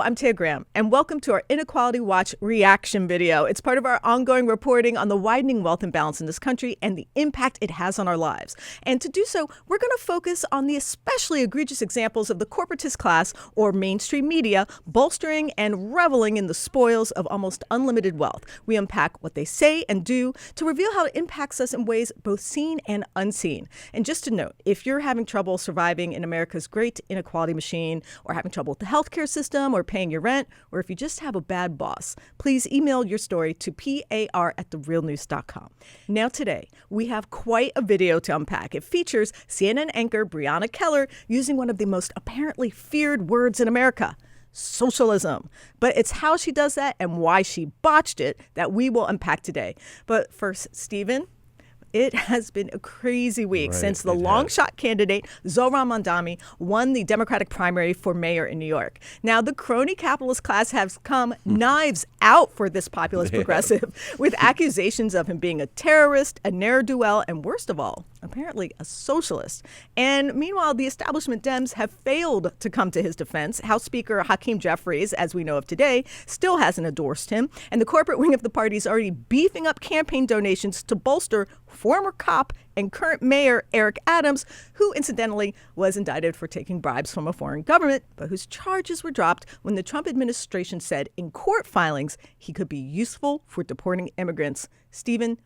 I'm Taya Graham, and welcome to our Inequality Watch reaction video. It's part of our ongoing reporting on the widening wealth imbalance in this country and the impact it has on our lives. And to do so, we're going to focus on the especially egregious examples of the corporatist class or mainstream media bolstering and reveling in the spoils of almost unlimited wealth. We unpack what they say and do to reveal how it impacts us in ways both seen and unseen. And just to note, if you're having trouble surviving in America's great inequality machine, or having trouble with the healthcare system, or paying your rent, or if you just have a bad boss, please email your story to par@therealnews.com. Now today, we have quite a video to unpack. It features CNN anchor Breonna Keller using one of the most apparently feared words in America, socialism. But it's how she does that and why she botched it that we will unpack today. But first, Stephen, it has been a crazy week since the long-shot candidate, Zohran Mamdani, won the Democratic primary for mayor in New York. Now, the crony capitalist class has come knives out for this populist progressive with accusations of him being a terrorist, a ne'er-do-well, and worst of all, apparently a socialist. And meanwhile, the establishment Dems have failed to come to his defense. House Speaker Hakeem Jeffries, as we know of today, still hasn't endorsed him. And the corporate wing of the party is already beefing up campaign donations to bolster former cop and current mayor Eric Adams, who incidentally was indicted for taking bribes from a foreign government, but whose charges were dropped when the Trump administration said in court filings he could be useful for deporting immigrants. Stephen,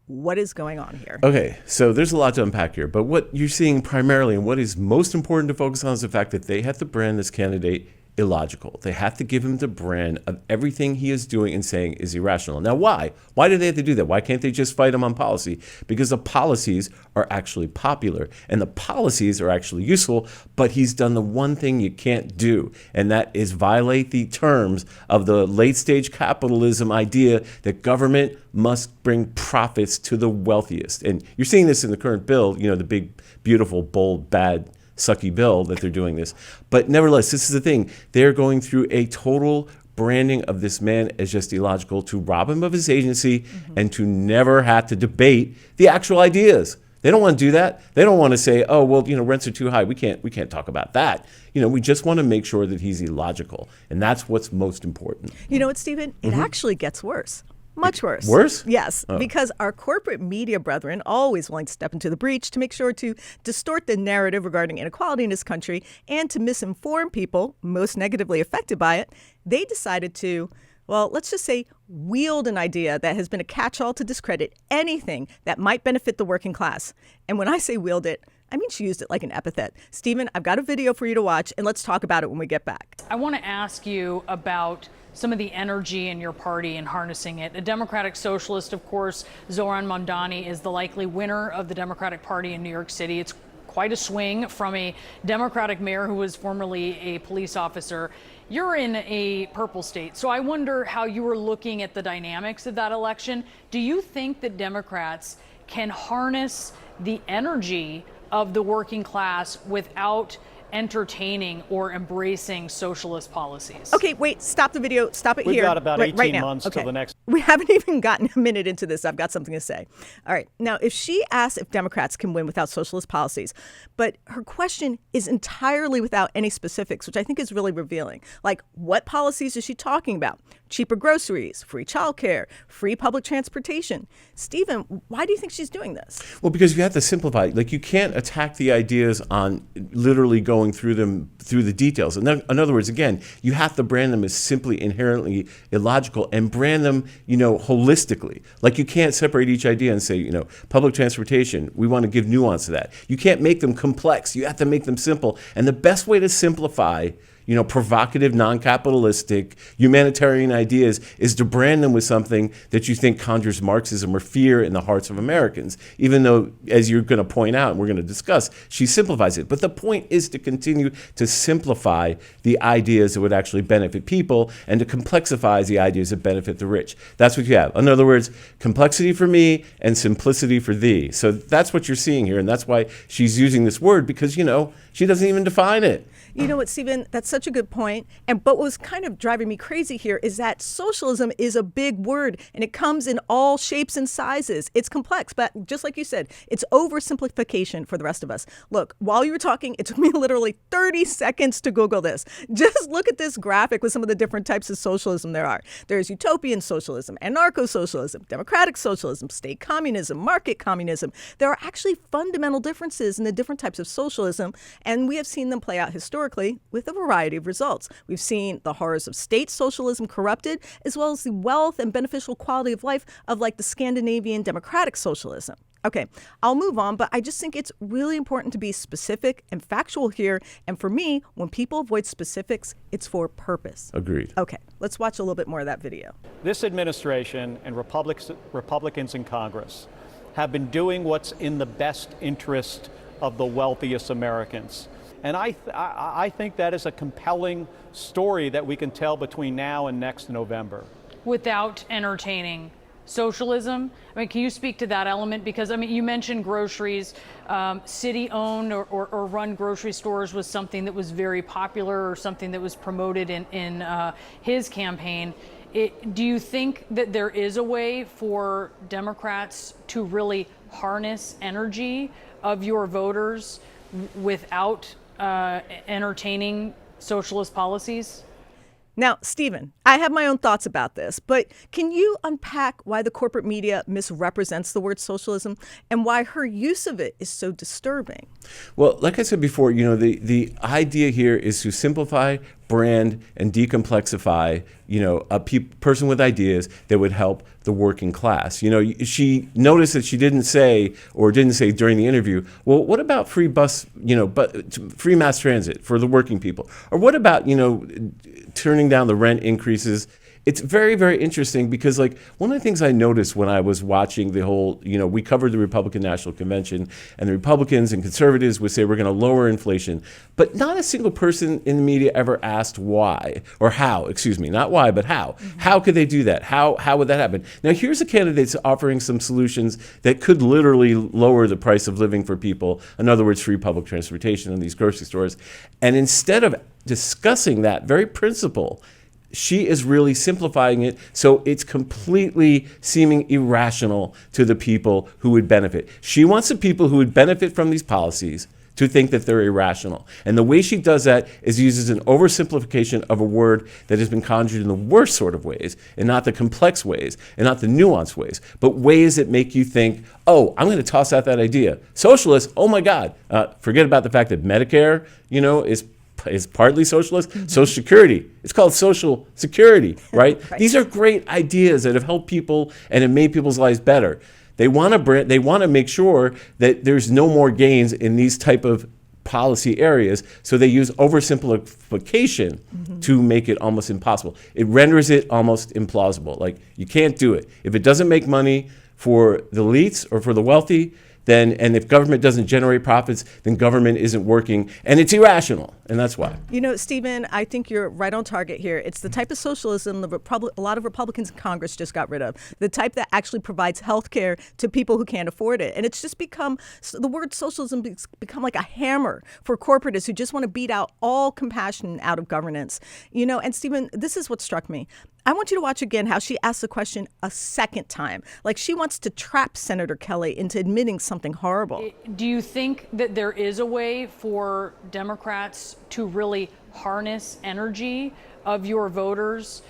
what is going on here? Okay, so there's a lot to unpack here, but what you're seeing primarily and what is most important to focus on is the fact that they have to brand this candidate illogical. They have to give him the brand of everything he is doing and saying is irrational. Now, why? Why do they have to do that? Why can't they just fight him on policy? Because the policies are actually popular and the policies are actually useful, but he's done the one thing you can't do, and that is violate the terms of the late stage capitalism idea that government must bring profits to the wealthiest. And you're seeing this in the current bill, the big, beautiful, bold, bad, sucky bill that they're doing this. But nevertheless, this is the thing. They're going through a total branding of this man as just illogical to rob him of his agency and to never have to debate the actual ideas. They don't want to do that. They don't want to say, oh, well, rents are too high. We can't talk about that. We just want to make sure that he's illogical. And that's what's most important. You know what, Stephen? It actually gets worse. Much worse. Worse? Yes, because our corporate media brethren, always willing to step into the breach to make sure to distort the narrative regarding inequality in this country and to misinform people most negatively affected by it, they decided to, well, let's just say, wield an idea that has been a catch-all to discredit anything that might benefit the working class. And when I say wield it, I mean she used it like an epithet. Stephen, I've got a video for you to watch, and let's talk about it when we get back. I want to ask you about some of the energy in your party and harnessing it. A Democratic Socialist, of course, Zohran Mamdani is the likely winner of the Democratic Party in New York City. It's quite a swing from a Democratic mayor who was formerly a police officer. You're in a purple state, so I wonder how you were looking at the dynamics of that election. Do you think that Democrats can harness the energy of the working class without entertaining or embracing socialist policies? Okay, wait, stop the video. Stop it here. We've got about 18 right months till the next. We haven't even gotten a minute into this. I've got something to say. All right. Now, if she asks if Democrats can win without socialist policies, but her question is entirely without any specifics, which I think is really revealing. Like, what policies is she talking about? Cheaper groceries, free childcare, free public transportation. Stephen, why do you think she's doing this? Well, because you have to simplify. Like, you can't attack the ideas on literally going through the details. In other words, again, you have to brand them as simply inherently illogical and brand them, holistically. Like, you can't separate each idea and say, public transportation, we want to give nuance to that. You can't make them complex. You have to make them simple. And the best way to simplify provocative, non-capitalistic, humanitarian ideas is to brand them with something that you think conjures Marxism or fear in the hearts of Americans, even though, as you're going to point out and we're going to discuss, she simplifies it. But the point is to continue to simplify the ideas that would actually benefit people and to complexify the ideas that benefit the rich. That's what you have. In other words, complexity for me and simplicity for thee. So that's what you're seeing here, and that's why she's using this word, because, she doesn't even define it. You know what, Stephen? That's such such a good point. But what was kind of driving me crazy here is that socialism is a big word, and it comes in all shapes and sizes. It's complex, but just like you said, it's oversimplification for the rest of us. Look, while you were talking, it took me literally 30 seconds to Google this. Just look at this graphic with some of the different types of socialism there are. There's utopian socialism, anarcho-socialism, democratic socialism, state communism, market communism. There are actually fundamental differences in the different types of socialism, and we have seen them play out historically with a variety of results. We've seen the horrors of state socialism corrupted, as well as the wealth and beneficial quality of life of like the Scandinavian democratic socialism. Okay, I'll move on, but I just think it's really important to be specific and factual here. And for me, when people avoid specifics, it's for purpose. Agreed. Okay, let's watch a little bit more of that video. This administration and Republicans in Congress have been doing what's in the best interest of the wealthiest Americans. And I think that is a compelling story that we can tell between now and next November. Without entertaining socialism? I mean, can you speak to that element? Because, I mean, you mentioned groceries. City-owned or run grocery stores was something that was very popular or something that was promoted in his campaign. Do you think that there is a way for Democrats to really harness energy of your voters without entertaining socialist policies? Now, Stephen, I have my own thoughts about this, but can you unpack why the corporate media misrepresents the word socialism and why her use of it is so disturbing? Well, like I said before, the idea here is to simplify, brand, and decomplexify, a person with ideas that would help the working class. She noticed that she didn't say during the interview, well, what about free free mass transit for the working people? Or what about, turning down the rent increases? It's very, very interesting because, one of the things I noticed when I was watching the whole, we covered the Republican National Convention, and the Republicans and conservatives would say we're going to lower inflation. But not a single person in the media ever asked why or how, not why, but how. Mm-hmm. How could they do that? How would that happen? Now, here's a candidate offering some solutions that could literally lower the price of living for people. In other words, free public transportation in these grocery stores. And instead of discussing that very principle, she is really simplifying it so it's completely seeming irrational to the people who would benefit. She wants the people who would benefit from these policies to think that they're irrational. And the way she does that is uses an oversimplification of a word that has been conjured in the worst sort of ways, and not the complex ways, and not the nuanced ways, but ways that make you think, oh, I'm going to toss out that idea. Socialist, oh my God. Forget about the fact that Medicare, is partly socialist. Mm-hmm. Social Security, it's called Social Security, right? Right. These are great ideas that have helped people and have made people's lives better. They want to make sure that there's no more gains in these type of policy areas, so they use oversimplification to make it almost impossible. It renders it almost implausible. Like, you can't do it. If it doesn't make money for the elites or for the wealthy, and if government doesn't generate profits, then government isn't working, and it's irrational, and that's why. Stephen, I think you're right on target here. It's the type of socialism a lot of Republicans in Congress just got rid of, the type that actually provides health care to people who can't afford it. And it's just the word socialism has become like a hammer for corporatists who just want to beat out all compassion out of governance. And Stephen, this is what struck me. I want you to watch again how she asks the question a second time. Like, she wants to trap Senator Kelly into admitting something horrible. Do you think that there is a way for Democrats to really harness energy of your voters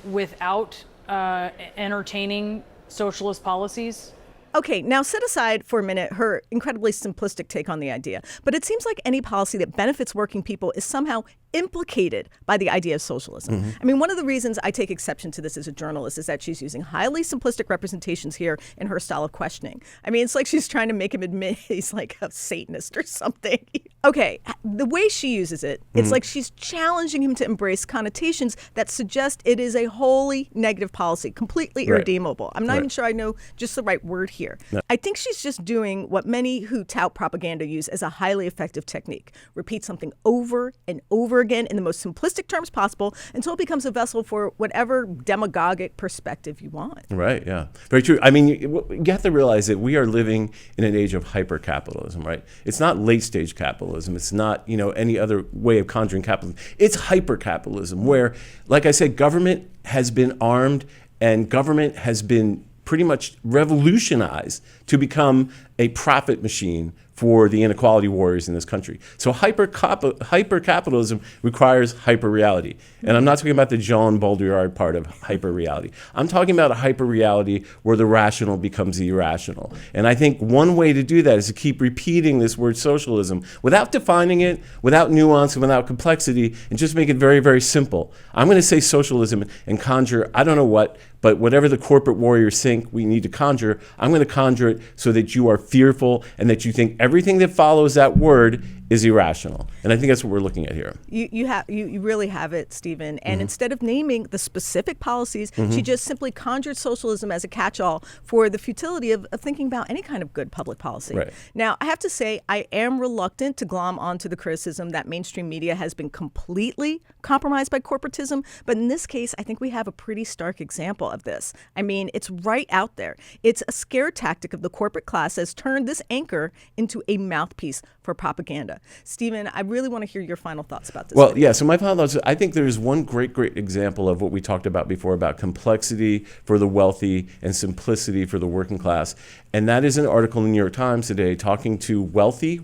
without entertaining socialist policies? Okay, now set aside for a minute her incredibly simplistic take on the idea. But it seems like any policy that benefits working people is somehow implicated by the idea of socialism. Mm-hmm. I mean, one of the reasons I take exception to this as a journalist is that she's using highly simplistic representations here in her style of questioning. I mean, it's like she's trying to make him admit he's like a Satanist or something. Okay, the way she uses it, it's like she's challenging him to embrace connotations that suggest it is a wholly negative policy, completely irredeemable. I'm not even sure I know just the right word here. No. I think she's just doing what many who tout propaganda use as a highly effective technique. Repeat something over and over again in the most simplistic terms possible until it becomes a vessel for whatever demagogic perspective you want. Right, yeah. Very true. I mean, you have to realize that we are living in an age of hyper-capitalism, right? It's not late-stage capitalism. It's not, any other way of conjuring capitalism. It's hyper-capitalism where, like I said, government has been armed and government has been pretty much revolutionized to become a profit machine for the inequality warriors in this country. So hyper-capitalism requires hyper-reality. And I'm not talking about the Jean Baudrillard part of hyper-reality. I'm talking about a hyper-reality where the rational becomes the irrational. And I think one way to do that is to keep repeating this word socialism without defining it, without nuance, and without complexity, and just make it very, very simple. I'm going to say socialism and conjure, I don't know what, but whatever the corporate warriors think we need to conjure, I'm going to conjure it so that you are fearful and that you think everything that follows that word is irrational. And I think that's what we're looking at here. You really have it, Stephen. And instead of naming the specific policies, she just simply conjured socialism as a catch-all for the futility of thinking about any kind of good public policy. Right. Now, I have to say, I am reluctant to glom onto the criticism that mainstream media has been completely compromised by corporatism. But in this case, I think we have a pretty stark example of this. I mean, it's right out there. It's a scare tactic of the corporate class that's turned this anchor into a mouthpiece for propaganda. Stephen, I really want to hear your final thoughts about this. Well, yeah, so my final thoughts, I think there's one great example of what we talked about before about complexity for the wealthy and simplicity for the working class. And that is an article in the New York Times today talking to wealthy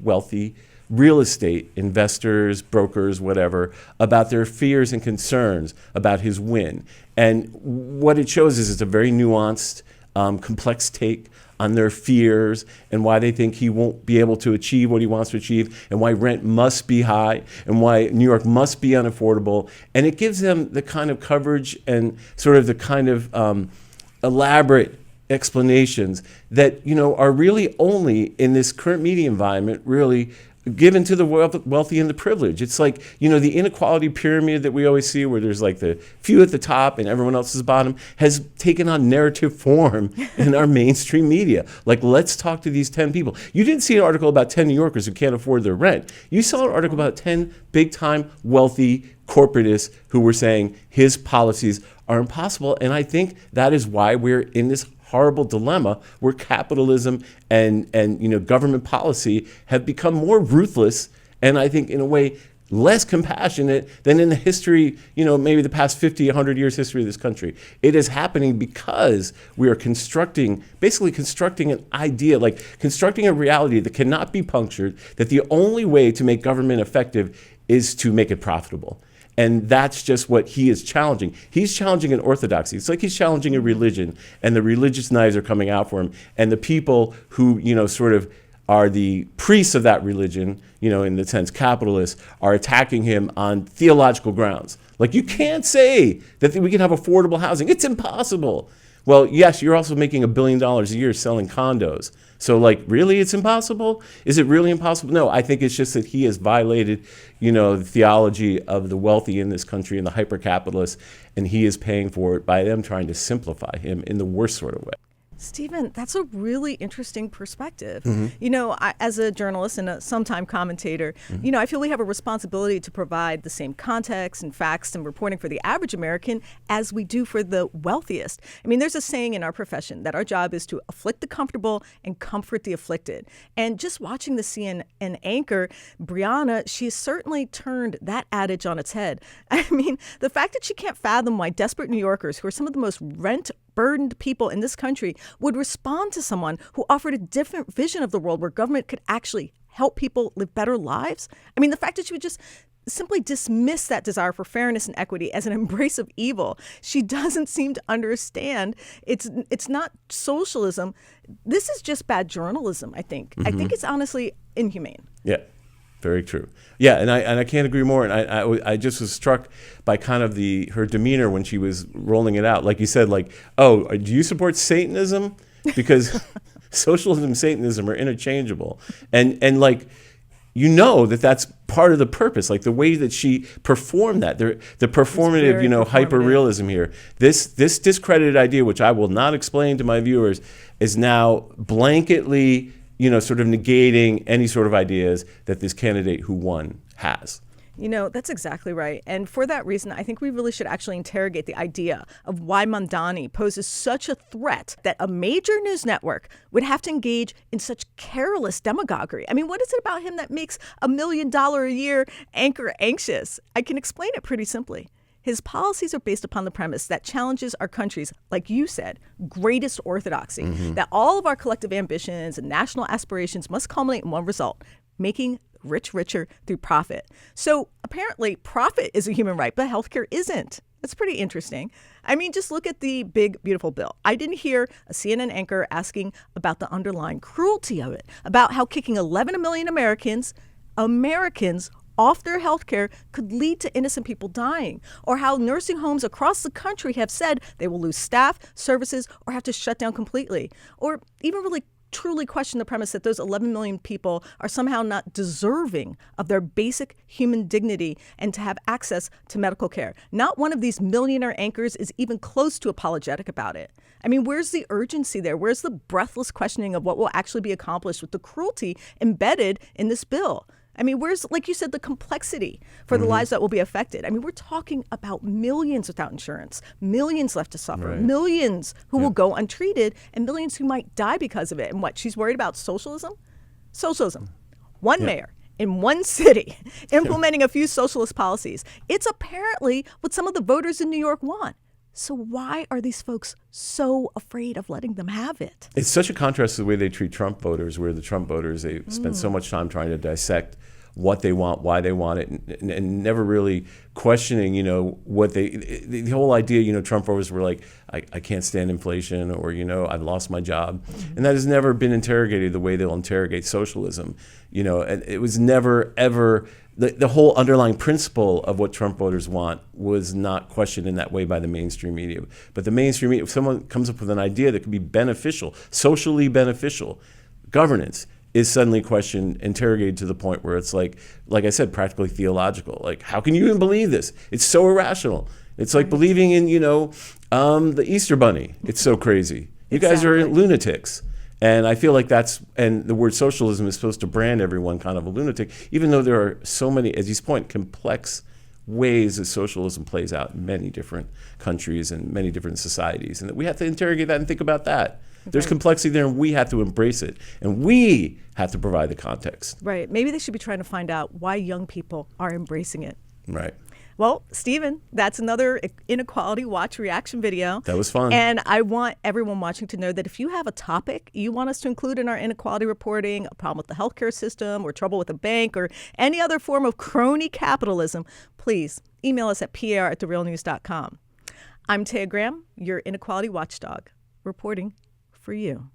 real estate investors, brokers, whatever, about their fears and concerns about his win. And what it shows is it's a very nuanced, complex take on their fears and why they think he won't be able to achieve what he wants to achieve and why rent must be high and why New York must be unaffordable. And it gives them the kind of coverage and sort of the kind of elaborate explanations that, are really only in this current media environment really given to the wealthy and the privileged. It's like, the inequality pyramid that we always see where there's like the few at the top and everyone else is bottom has taken on narrative form in our mainstream media. Like, let's talk to these 10 people. You didn't see an article about 10 New Yorkers who can't afford their rent. You saw an article about 10 big-time wealthy corporatists who were saying his policies are impossible. And I think that is why we're in this horrible dilemma where capitalism and government policy have become more ruthless and I think in a way less compassionate than in the history, maybe the past 50, 100 years history of this country. It is happening because we are basically constructing an idea, like constructing a reality that cannot be punctured, that the only way to make government effective is to make it profitable. And that's just what he is challenging. He's challenging an orthodoxy. It's like he's challenging a religion, and the religious knives are coming out for him. And the people who, sort of are the priests of that religion, in the sense capitalists, are attacking him on theological grounds. Like, you can't say that we can have affordable housing. It's impossible. Well, yes, you're also making $1 billion a year selling condos. So, really, it's impossible? Is it really impossible? No, I think it's just that he has violated, the theology of the wealthy in this country and the hyper-capitalists, and he is paying for it by them trying to simplify him in the worst sort of way. Stephen, that's a really interesting perspective. As a journalist and a sometime commentator, I feel we have a responsibility to provide the same context and facts and reporting for the average American as we do for the wealthiest. I mean, there's a saying in our profession that our job is to afflict the comfortable and comfort the afflicted. And just watching the CNN anchor, Brianna, she's certainly turned that adage on its head. I mean, the fact that she can't fathom why desperate New Yorkers, who are some of the most rent-burdened people in this country, would respond to someone who offered a different vision of the world where government could actually help people live better lives. I mean, the fact that she would just simply dismiss that desire for fairness and equity as an embrace of evil. She doesn't seem to understand. It's not socialism. This is just bad journalism, I think. I think it's honestly inhumane. Yeah. Very true. Yeah, and I can't agree more. And I just was struck by kind of her demeanor when she was rolling it out. Like you said, oh, do you support Satanism? Because socialism and Satanism are interchangeable. And that's part of the purpose. Like the way that she performed that, the performative, hyper-realism here. This discredited idea, which I will not explain to my viewers, is now blanketly sort of negating any sort of ideas that this candidate who won has. You know, that's exactly right. And for that reason, I think we really should actually interrogate the idea of why Mamdani poses such a threat that a major news network would have to engage in such careless demagoguery. I mean, what is it about him that makes $1 million a year anchor anxious? I can explain it pretty simply. His policies are based upon the premise that challenges our country's, like you said, greatest orthodoxy, that all of our collective ambitions and national aspirations must culminate in one result, making rich richer through profit. So apparently profit is a human right, but healthcare isn't. That's pretty interesting. I mean, just look at the big, beautiful bill. I didn't hear a CNN anchor asking about the underlying cruelty of it, about how kicking 11 million Americans off their health care could lead to innocent people dying, or how nursing homes across the country have said they will lose staff, services, or have to shut down completely, or even really truly question the premise that those 11 million people are somehow not deserving of their basic human dignity and to have access to medical care. Not one of these millionaire anchors is even close to apologetic about it. I mean, where's the urgency there? Where's the breathless questioning of what will actually be accomplished with the cruelty embedded in this bill? I mean, where's, like you said, the complexity for the lives that will be affected? I mean, we're talking about millions without insurance, millions left to suffer, millions who will go untreated, and millions who might die because of it. And what, she's worried about socialism? Socialism. One mayor in one city implementing a few socialist policies. It's apparently what some of the voters in New York want. So why are these folks so afraid of letting them have it? It's such a contrast to the way they treat Trump voters, where the Trump voters, they spend so much time trying to dissect what they want, why they want it, and never really questioning, you know, what the whole idea, you know, Trump voters were like, I can't stand inflation, or, you know, I've lost my job. And that has never been interrogated the way they'll interrogate socialism. You know, and it was never, ever, the whole underlying principle of what Trump voters want was not questioned in that way by the mainstream media. But the mainstream media, if someone comes up with an idea that could be beneficial, socially beneficial, governance, is suddenly questioned, interrogated to the point where it's like I said, practically theological. Like, how can you even believe this? It's so irrational. It's like believing in, you know, the Easter Bunny. It's so crazy. You guys are lunatics. And I feel like and the word socialism is supposed to brand everyone kind of a lunatic, even though there are so many, as he's pointing, complex ways that socialism plays out in many different countries and many different societies. And that we have to interrogate that and think about that. There's complexity there, and we have to embrace it. And we have to provide the context. Right. Maybe they should be trying to find out why young people are embracing it. Right. Well, Stephen, that's another Inequality Watch reaction video. That was fun. And I want everyone watching to know that if you have a topic you want us to include in our inequality reporting, a problem with the healthcare system, or trouble with a bank, or any other form of crony capitalism, please email us at par@therealnews.com. I'm Taya Graham, your Inequality Watchdog, reporting for you.